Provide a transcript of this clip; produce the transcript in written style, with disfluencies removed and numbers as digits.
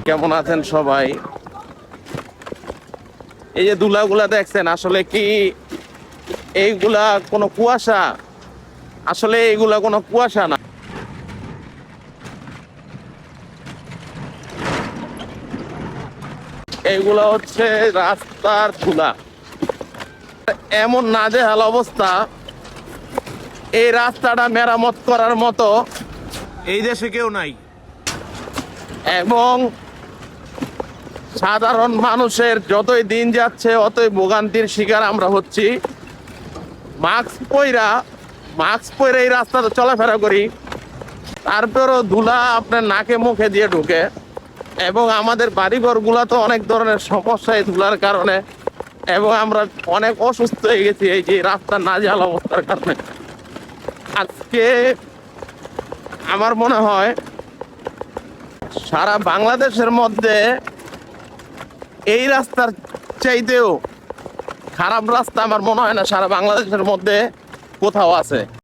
কেমন আছেন সবাই? এই যে ধুলাগুলা দেখছেন, আসলে কি এইগুলা কোনো কুয়াশা? আসলে এইগুলা কোনো কুয়াশা না, এইগুলা হচ্ছে রাস্তার ধুলা। এমন নাজেহাল অবস্থা, এই রাস্তাটা মেরামত করার মতো এই দেশে কেউ নাই। এবং সাধারণ মানুষের যতই দিন যাচ্ছে অতই ভোগান্তির শিকার আমরা হচ্ছি। মাস্ক পইরা এই রাস্তাতে চলাফেরা করি, তারপরও ধুলা আপনার নাকে মুখে দিয়ে ঢুকে। এবং আমাদের বাড়িঘরগুলা তো অনেক ধরনের সমস্যা এই ধুলার কারণে, এবং আমরা অনেক অসুস্থ হয়ে গেছি এই যে রাস্তার নাজেহাল অবস্থার কারণে। আজকে আমার মনে হয় সারা বাংলাদেশের মধ্যে এই রাস্তার চাইতেও খারাপ রাস্তা আমার মনে হয় না সারা বাংলাদেশের মধ্যে কোথাও আছে।